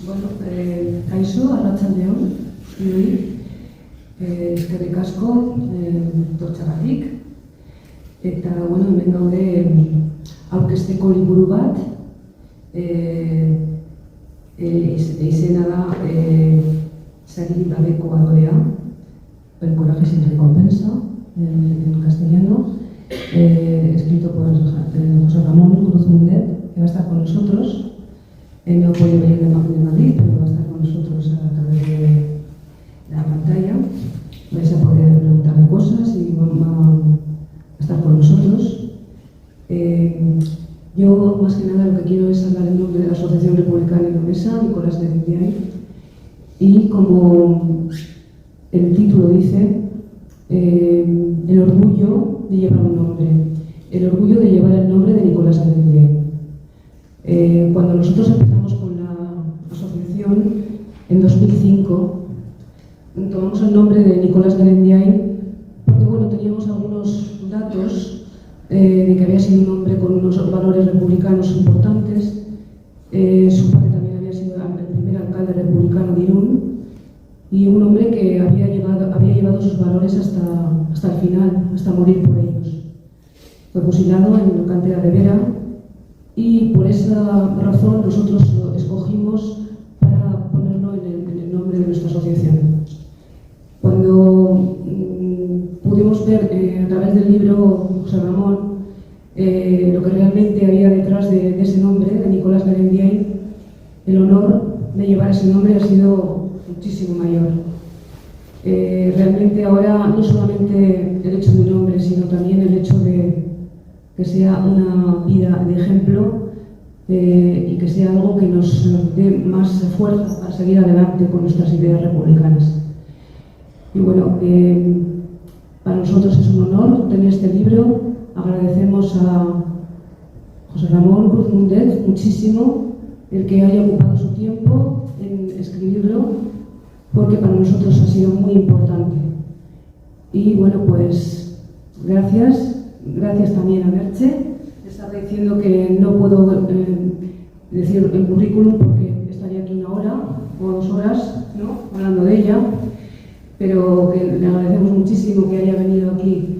Bueno, kaixo, arratsaldeon, guztioi, eskerrik asko tortxagatik. Eta, bueno, hemen gaude aurkezteko liburu bat, izena da Saririk gabeko adorea, El coraje sin recompensa, en castellano, escrito por José Ramón Cruz Mundet, que va a estar con nosotros. No puede venir de Madrid, pero va a estar con nosotros a través de la pantalla. Vais a poder preguntarle cosas y va a estar con nosotros. Yo, más que nada, lo que quiero es hablar en nombre de la Asociación Republicana Leonesa, Nicolás Garmendia, y como el título dice, el orgullo de llevar un nombre, el orgullo de llevar el nombre de Nicolás Garmendia. Cuando nosotros empezamos con la asociación en 2005, tomamos el nombre de Nicolás Garmendia porque bueno, teníamos algunos datos de que había sido un hombre con unos valores republicanos importantes. Su padre también había sido el primer alcalde republicano de Irún y un hombre que había llevado sus valores hasta el final, hasta morir por ellos. Fue fusilado en la cantera de Vera. Y por esa razón nosotros lo escogimos para ponerlo en el nombre de nuestra asociación. Cuando pudimos ver a través del libro José Ramón lo que realmente había detrás de ese nombre, de Nicolás Garmendia, el honor de llevar ese nombre ha sido muchísimo mayor. Realmente ahora no solamente el hecho de un nombre, sino también el hecho de que sea una vida de ejemplo y que sea algo que nos dé más fuerza para seguir adelante con nuestras ideas republicanas. Y bueno, para nosotros es un honor tener este libro. Agradecemos a José Ramón Cruz Mundet muchísimo el que haya ocupado su tiempo en escribirlo, porque para nosotros ha sido muy importante. Y bueno, pues gracias. Gracias también a Merche. Estaba diciendo que no puedo decir el currículum porque estaría aquí 1 hora o 2 horas, ¿no?, hablando de ella, pero que le agradecemos muchísimo que haya venido aquí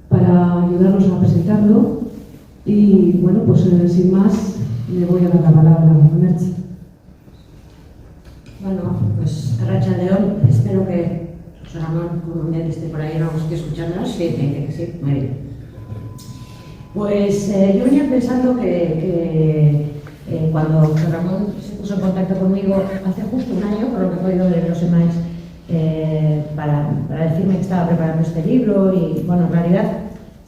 para ayudarnos a presentarlo. Y bueno, pues sin más, le voy a dar la palabra a Merche. Bueno, pues arratsaldeon, espero que José Ramón Cruz esté por ahí, vamos a escucharnos. Sí, tiene que sí, muy bien. Pues yo venía pensando que cuando José Ramón se puso en contacto conmigo hace justo 1 año, por lo que he podido leer en los emails, para decirme que estaba preparando este libro, y bueno, en realidad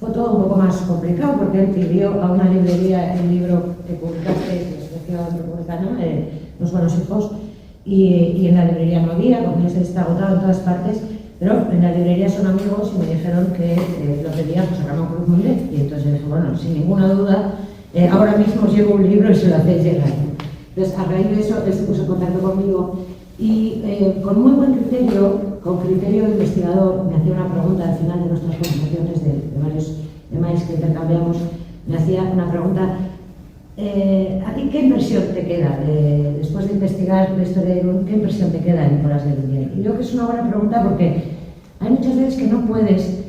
fue todo un poco más complicado porque él pidió a una librería el libro que publicaste, la Asociación Republicana, Los Buenos Hijos, y en la librería no había, porque ya se está agotado en todas partes. Pero en la librería son amigos y me dijeron que lo pedía José Ramón Cruz Mundet. Y entonces dije, bueno, sin ninguna duda, ahora mismo os llevo un libro y se lo hacéis llegar. Entonces, a raíz de eso, él se puso en contacto conmigo y con muy buen criterio, con criterio de investigador, me hacía una pregunta al final de nuestras conversaciones de varios emails que intercambiamos. Me hacía una pregunta: ¿a ti qué impresión te queda, después de investigar la historia de Irún, qué impresión te queda de Nicolás Garmendia? Y yo creo que es una buena pregunta porque hay muchas veces que no puedes,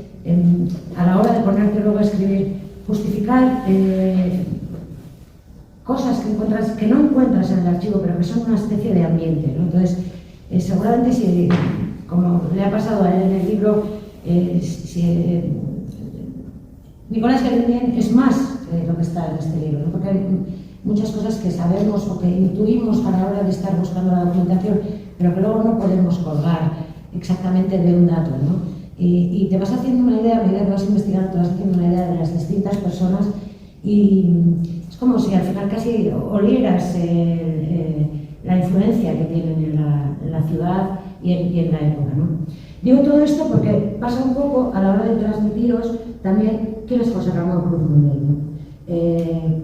a la hora de ponerte luego a escribir, justificar cosas que no encuentras en el archivo, pero que son una especie de ambiente, ¿no? Entonces, seguramente si, como le ha pasado a él en el libro, Nicolás Garmendia es más lo que está en este libro, ¿no? Porque hay muchas cosas que sabemos o que intuimos a la hora de estar buscando la documentación, pero que luego no podemos colgar exactamente de un dato, ¿no? Y te vas haciendo una idea, a medida que vas investigando, te vas haciendo una idea de las distintas personas, y es como si al final casi olieras la influencia que tienen en la ciudad y en la época, ¿no? Digo todo esto porque pasa un poco a la hora de transmitiros también quién es José Ramón Cruz Mundet, ¿no?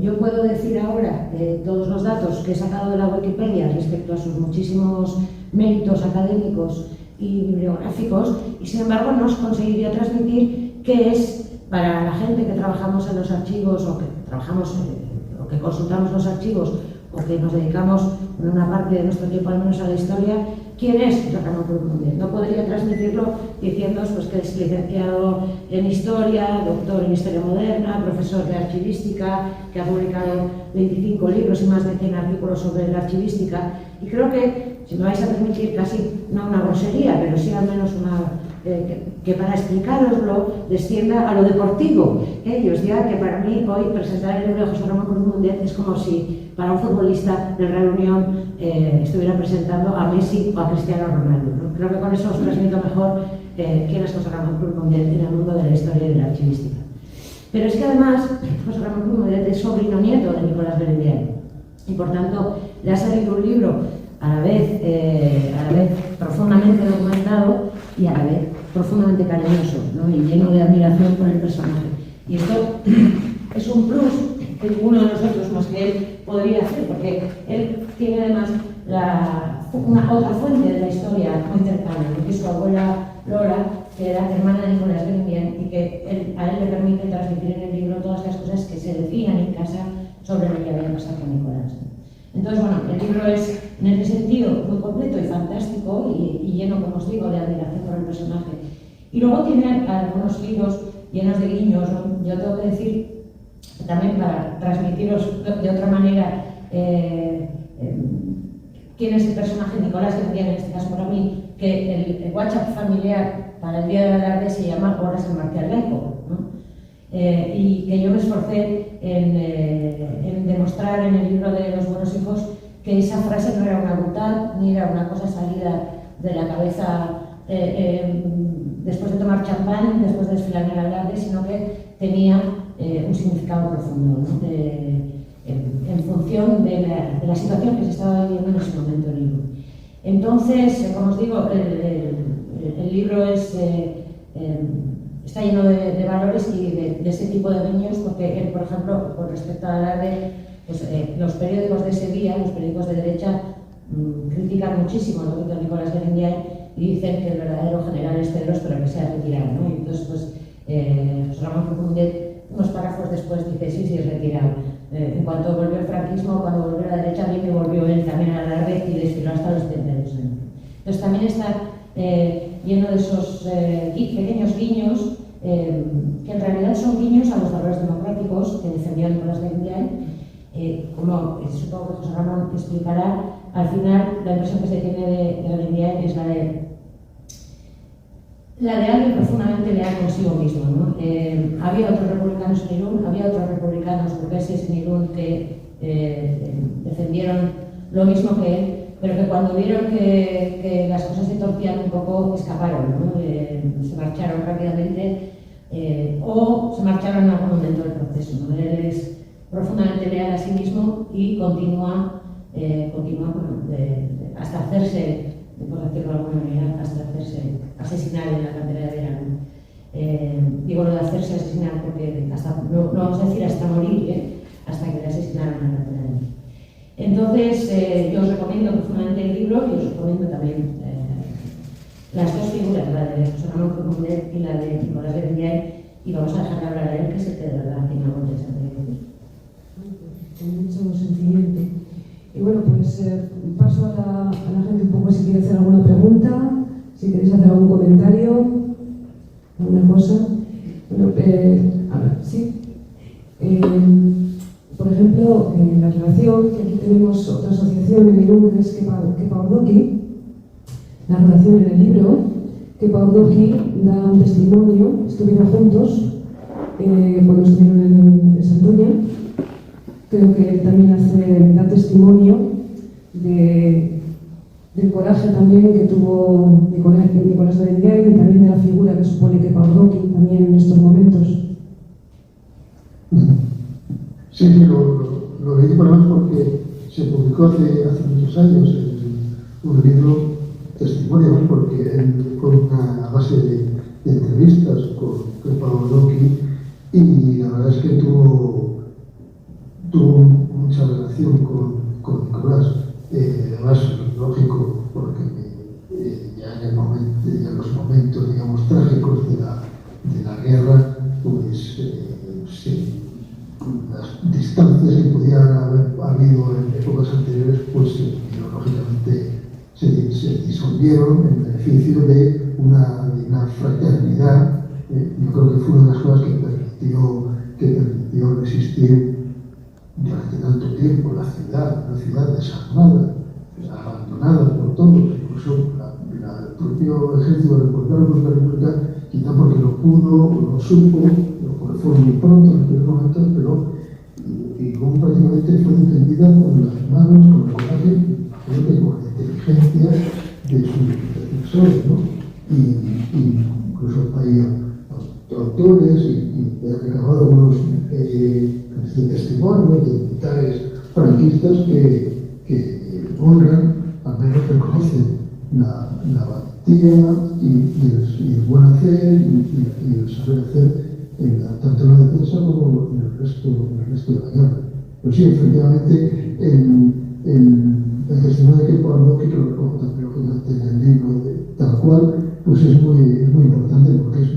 Yo puedo decir ahora todos los datos que he sacado de la Wikipedia respecto a sus muchísimos méritos académicos y bibliográficos, y sin embargo no os conseguiría transmitir qué es para la gente que trabajamos en los archivos o que trabajamos o que consultamos los archivos o que nos dedicamos por una parte de nuestro tiempo al menos a la historia, ¿quién es José Ramón Cruz Mundet? No podría transmitirlo diciéndoos pues, que es licenciado en Historia, doctor en Historia Moderna, profesor de Archivística, que ha publicado 25 libros y más de 100 artículos sobre la archivística. Y creo que, si me vais a permitir, casi no una grosería, pero sí al menos una... que para explicaroslo descienda a lo deportivo. Y os diga que para mí hoy presentar el libro de José Ramón Cruz Mundet es como si para un futbolista del Real Unión estuviera presentando a Messi o a Cristiano Ronaldo, ¿no? Creo que con eso os transmito mejor quién es José Ramón Cruz Mundet en el mundo de la historia y de la archivística. Pero es que además José Ramón Cruz Mundet es sobrino nieto de Nicolás Berenguer y por tanto le ha salido un libro a la vez profundamente documentado y a la vez profundamente cariñoso, ¿no? Y lleno de admiración por el personaje. Y esto es un plus que ninguno de nosotros más que él podría hacer, porque él tiene además una otra fuente de la historia muy cercana, que es su abuela Lola, que era hermana de Nicolás Berenguer y que a él le permite transmitir en el libro todas las cosas que se decían en casa sobre lo que había pasado con Nicolás. Entonces, bueno, el libro es en ese sentido muy completo y fantástico y lleno, como os digo, de admiración por el personaje. Y luego tiene algunos libros llenos de guiños, ¿no? Yo tengo que decir, también para transmitiros de otra manera quién es el personaje Nicolás Berenguer, en este caso para mí, que el WhatsApp familiar para el Día de la Alarde se llama Horas en Marcial Laico, ¿no? Y que yo me esforcé en demostrar en el libro de Los Buenos Hijos que esa frase no era una brutal ni era una cosa salida de la cabeza después de tomar champán, después de desfilar en el alarde, sino que tenía un significado profundo, ¿no? En función de la situación que se estaba viviendo en ese momento el libro. Entonces, como os digo, el libro está lleno de valores y de ese tipo de guiños, porque él, por ejemplo, con respecto al alarde, pues, los periódicos de ese día, los periódicos de derecha, critican muchísimo lo que hizo Nicolás Berenguer y dicen que el verdadero general es Cedros, pero que se ha retirado, ¿no? Y entonces, pues, José Ramón Cruz Mundet, unos párrafos después, dice sí, retirado. En cuanto volvió el franquismo, cuando volvió la derecha, bien que volvió él también al alarde y desfiló hasta los 72 años. Entonces también está lleno de esos pequeños guiños, que en realidad son guiños a los valores democráticos que defendió Nicolás Berenguer. Como supongo que José Ramón explicará, al final la impresión que se tiene de Berenguer es la de alguien profundamente leal consigo mismo, ¿no? Había otros republicanos en Irún, había otros republicanos burgueses en Irún que defendieron lo mismo que él, pero que cuando vieron que las cosas se torcían un poco, escaparon, ¿no? Se marcharon rápidamente o se marcharon en algún momento del proceso, ¿no? Él es profundamente leal a sí mismo y continúa hasta hacerse, por decirlo de alguna manera, hasta hacerse asesinar en la cantera de verano. Digo lo de hacerse asesinar porque no vamos a decir hasta morir, hasta que le asesinaron en la cantera de verano. Entonces, yo os recomiendo profundamente el libro y os recomiendo también las dos figuras, la de José Ramón Cruz Mundet y la de Nicolás Berenguer, y vamos a dejar de hablar a él, que es el que de verdad tiene algo interesante que decir. Con mucho sentimiento. Y bueno, pues paso a la gente un poco si quiere hacer alguna pregunta, si queréis hacer algún comentario, alguna cosa. Bueno, a ver, sí. Por ejemplo, la relación, que aquí tenemos otra asociación en Irún, que es Kepa Urdoki, la relación en el libro, Kepa Urdoki da un testimonio, estuvieron juntos cuando estuvieron en Santoña. Creo que también da testimonio del coraje también que tuvo Nicolás Berenguer y también de la figura que supone Kepa Urdoki también en estos momentos. Sí, lo leí por lo menos porque se publicó hace muchos años un libro testimonio, porque él fue una base de entrevistas con Kepa Urdoki y la verdad es que tuvo mucha relación con Nicolás, además lógico, porque ya en los momentos, digamos, trágicos de la guerra, pues las distancias que pudieran haber habido en épocas estuvieron en beneficio de una fraternidad. Yo creo que fue una de las cosas que permitió resistir durante tanto tiempo la ciudad, una ciudad desarmada, abandonada por todos, incluso el propio ejército republicano de la República, quizá porque lo pudo o lo supo, porque fue muy pronto en aquel momento, pero y luego prácticamente fue defendida con las manos, con el coraje y con la inteligencia de sus defensores, ¿no? Y incluso hay autores y he recabado algunos testimonios de militares franquistas que honran, al menos reconocen la valentía y el buen hacer y el saber hacer tanto en la defensa como en el resto de la guerra. Pues sí, efectivamente, el testimonio de Kepa Arloque, que lo recojo también en el libro tal cual, pues es muy importante porque es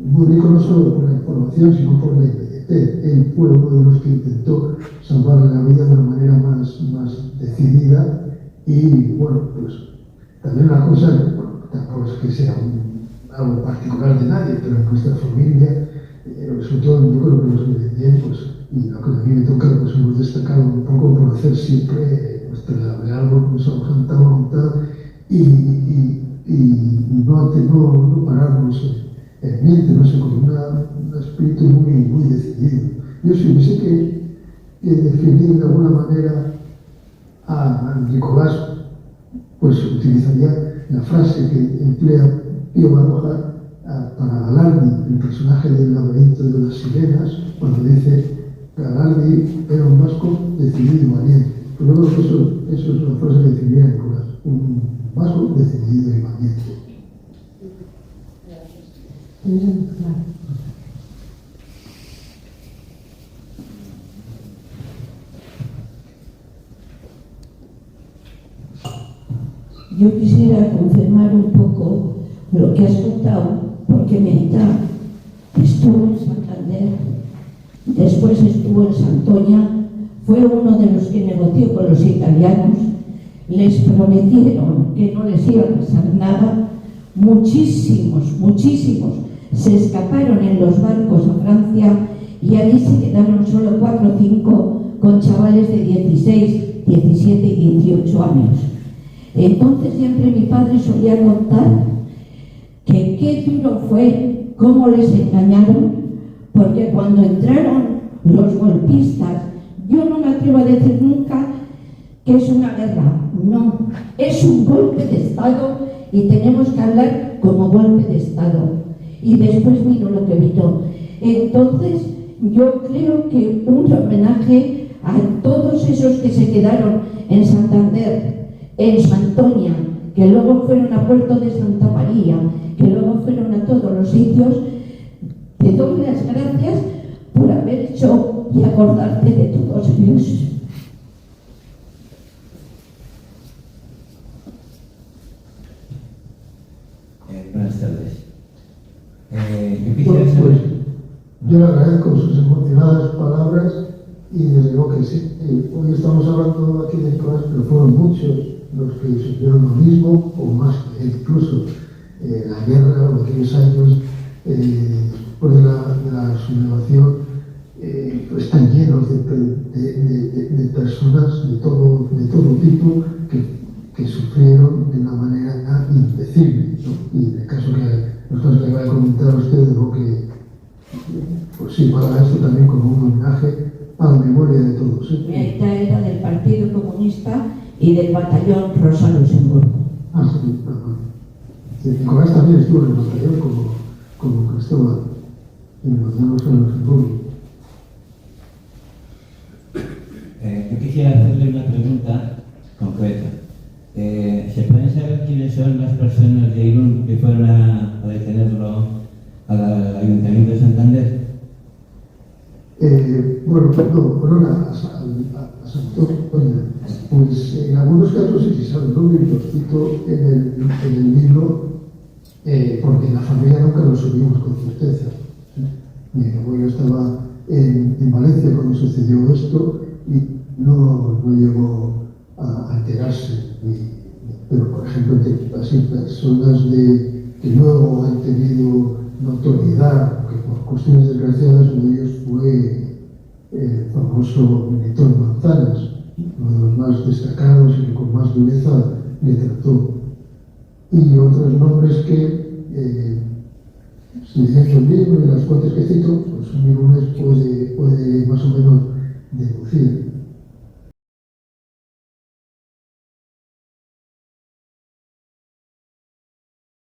muy rico no solo por la información, sino por la inmediatez. Él fue uno de los que intentó salvarle la vida de una manera más decidida y, bueno, pues también una cosa, bueno, tampoco es que sea algo particular de nadie, pero en nuestra familia, sobre todo yo creo que nos viene bien, pues, y lo que a mí me toca, pues hemos destacado un poco por hacer siempre nuestra algo con esa santa voluntad y no pararnos en mente, no sé, con un espíritu muy decidido. Yo si hubiese que definir de alguna manera a Nicolás, pues utilizaría la frase que emplea Pío Baroja para Galaldi, el personaje del laberinto de las sirenas, cuando dice que Galaldi era un vasco decidido y valiente. Pero yo creo que eso es una frase que definiría Nicolás, un vasco decidido y valiente. Yo quisiera confirmar un poco lo que has contado, porque Meita estuvo en Santander, después estuvo en Santoña, fue uno de los que negoció con los italianos, les prometieron que no les iba a pasar nada, muchísimos se escaparon en los barcos a Francia y allí se quedaron solo 4 o 5 con chavales de 16, 17 y 18 años. Entonces siempre mi padre solía contar que qué duro fue, cómo les engañaron, porque cuando entraron los golpistas, yo no me atrevo a decir nunca que es una guerra, no, es un golpe de Estado y tenemos que hablar como golpe de Estado. Y después vino lo que vino. Entonces yo creo que un homenaje a todos esos que se quedaron en Santander, en Santoña, que luego fueron a Puerto de Santa María, que luego fueron a todos los sitios, te doy las gracias por haber hecho y acordarte de todos ellos. Buenas tardes. Yo le agradezco sus emocionadas palabras y desde luego que sí. Hoy estamos hablando aquí de Nicolás, pero fueron muchos los que sufrieron lo mismo o más que él. Incluso la guerra o aquellos años después de la sublevación están llenos de personas de todo tipo que sufrieron de una manera indecible, ¿no? Y en el caso los casos que acaba de comentar usted, digo que pues sí, para esto también como un homenaje a la memoria de todos. Mi aita era del Partido Comunista y del batallón Rosa Luxemburgo. Ah, sí, sí, Nicolás también estuvo en el batallón como Cristóbal, en el batallón Rosa Luxemburgo. Yo quisiera hacerle una pregunta concreta. ¿Se pueden saber quiénes son las personas de Irún que fueron a detenerlo al Ayuntamiento de Santander? Bueno, fueron a Santoña. Pues en algunos casos sí se sabe el nombre y los cito en el libro, porque en la familia nunca lo subimos con certeza. Mi abuelo estaba en Valencia cuando sucedió esto y no llegó a enterarse, ni pero por ejemplo, así, personas que luego han tenido notoriedad, que por cuestiones desgraciadas, uno de ellos fue el famoso Melitón Manzanas, uno de los más destacados y que con más dureza le trató. Y otros nombres que, leyendo el libro y las fuentes que cito, pues uno puede más o menos deducir.